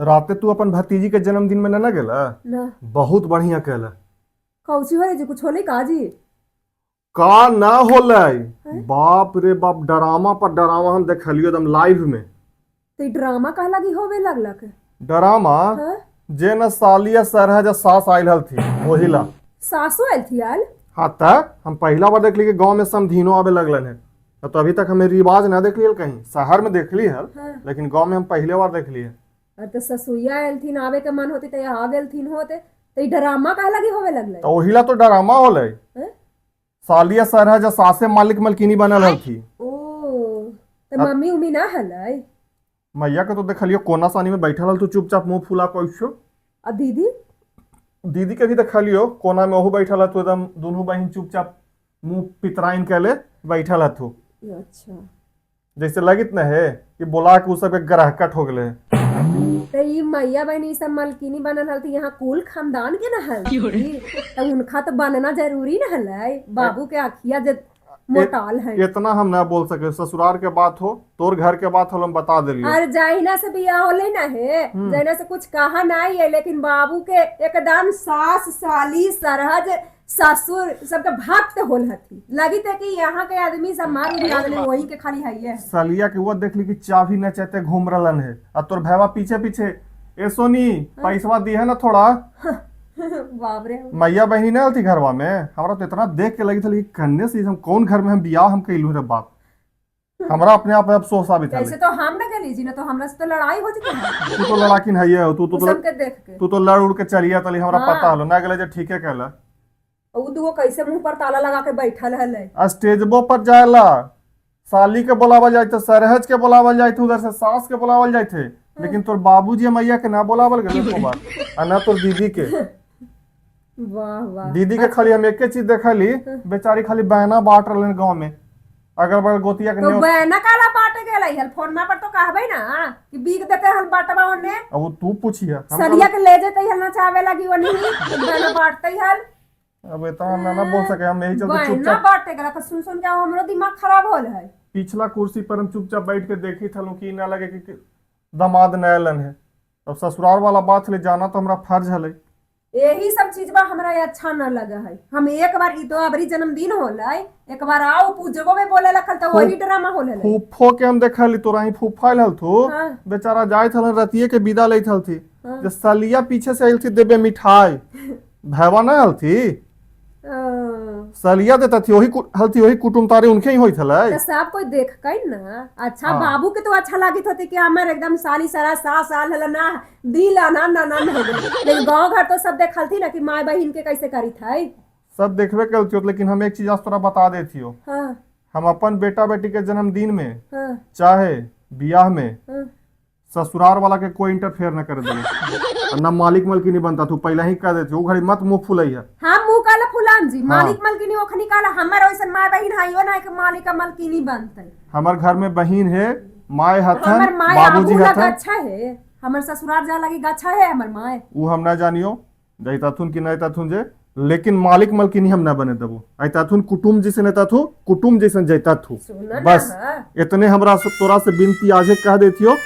राते तू अपन भतीजी के जन्मदिन में ना गेला? ना बहुत बढ़िया कहला। कौची हो जी, कुछ होले का जी? का ना होलय? हैं? बाप रे बाप, डरामा पर डरामा हम देखलियो एकदम लाइव में। तो ई ड्रामा कह लगी होवे लगलक। डरामा हाँ? जे न सालिया सरह जो सास आयल हल थी वही ला। सासू आयल थी आल? हाँ तक हम पहला बार देखली कि गांव में समधीनो आवे लगलन है। तो अभी तक हमें रिवाज ना देखली हल, कहीं शहर में देखली हल हाँ। लेकिन गांव में हम पहले बार देखली है। और तो ससुइया आयल थी, आवे के मन होती तो आ गेल थी होते, तो ई ड्रामा कह लगी होवे लगले। तो वही ला तो डरामा होलय। हैं? सालिया सरह जो सासे मालिक मलकिनी बनल हल थी। ओ, तो मम्मी उम्मी ना हलै? मैया के तो देखलियो कोना सानी में बैठल हल, तू चुपचाप मुंह फुला कैसो। और दीदी? दीदी के भी देखलियो कोना में ओहू बैठल हथु, एकदम दोनों बहन चुपचाप मुंह पितराइन के ले बैठल हथु। अच्छा, जैसे लगित न है कि बोला के उ सब के ग्रहकट हो गेले। तो ई मैया बहन ई सब मलकिनी बनल हल, तो यहाँ कुल खानदान के न हल, तो उनका तो बनना जरूरी न हलै। बाबू के आखिया जे मोटाल है। इतना हम ना बोल सके, ससुराल के बात हो, तोर घर के बात हो, हम बता दिलियो। और जाइना से बियाह होले ना है, जाइना से कुछ कहा नहीं है, लेकिन बाबू के एकदम सास साली सरहज ससुर सबके भक्त होल हथी। लगी थे कि यहाँ के आदमी सब मार उड़ा देले, वही के खाली है। सलिया के वो देखली कि चाभी न चहते घूम रहलन है, और तोर भैया पीछे पीछे, ए सोनी पैसवा दी है ना थोड़ा। बाप रे। मैया बहनी नहीं थी घरवा में, हमरा तो इतना देख के लगी था कन्ने से हम कौन घर में हम बियाह हम कैलू रे बाप। हमरा अपने आप अफसोस आबित है। ऐसे तो हम ना गली जी ना, तो हमरा से तो लड़ाई हो चुकी है। तू तो लड़ाकिन है हो, सबके देख के तू तो लड़ उड़ के चलिया तली, हमरा हाँ। पता हलो ना गेले जे ठीके कहला। उ दुगो कैसे मुंह पर ताला लगा के बैठल है। स्टेजबो पर जायला साली के बुलावल जाए थे, सरहज के बुलावल जाए थे, उधर से सास के बुलावल जाए थे, लेकिन तोर बाबूजी मैया के ना बुलावल गए एको बार, और ना तोर दीदी के। वाह वाह। दीदी के खाली हम एक चीज देखली, बेचारी खाली बहना बांट रहलन गांव में, अगर बगल गोतिया के तो न्योत। बहना काला बाटे गेलै हल, फोन में पर तो कहबै ना कि बीक देते हल बाटवा ओने। अब वो तू पूछिया, सलिया के ले जेतै हल नचावे लगी ओनी, तो बहना बांटतै हल। अब इतना ना बोल सके हम, यही चलते बहना चुपचाप बांटे गेला तो सुन सुन के हमरो दिमाग खराब होल है। पिछला कुर्सी पर हम चुपचाप बैठ के देखी थलो कि ना लगे कि दामाद नयलन है। अब ससुराल वाला बात ले जाना तो हमरा फर्ज हले। यही सब चीज बा हमरा अच्छा न लगा है। हम एक बार ई तो अबरी जन्मदिन होलै, एक बार आओ पूजगो में बोले लखल तो वही ड्रामा होले। फूफो के हम देखली, तोरा ही फूफाइल हल थू। हाँ। बेचारा जाए थलन रतिये के विदा लेत हल थी। हाँ। जो सलिया पीछे से आइल थी देबे मिठाई, भैवा ना हल थी, सलिया देता थी, वही हल थी, वही कुटुम तारे उनके ही होई थलै। तो सब कोई देख कई ना। अच्छा हाँ। बाबू के तो अच्छा लागित होते कि हमार एकदम साली सारा साल हल ना, दिल आनंद आनंद हो गेल। लेकिन गांव घर तो सब देखल थी ना कि माय बहिन के कैसे करी था। सब देखबे कल थी, लेकिन हम एक चीज आज तोरा बता देती हो। हाँ हम अपन बेटा बेटी के जन्मदिन में हाँ चाहे बियाह में हाँ। ससुराल वाला के कोई इंटरफेयर न कर दे, ना मालिक मलकिनी बनता, तू पहले ही कह देती, वो घड़ी मत मुंह फुलैया। हम मुंह काला फुलाम जी, हाँ। मालिक मलकिनी ओखनी काला, हमर ओइसन माय बहिन हइयो ना कि मालिक मलकिनी बनतै। हमार घर में बहन है, माए हथन, हमर माय बाबूजी आबू लगा हथन, अच्छा है, हमर ससुराल जा लगी गच्छा है हमर माय। वो हम ना जानियो जैताथुन कि नहीं ताथुन जे, लेकिन मालिक मलकिनी हम ना बने देबो। ऐताथुन कुटुम जैसे नहीं ताथु, कुटुम जैसे जैताथु। सुना ना बस हाँ। इतने हमरा से तोरा से बिनती आजे कह देती हो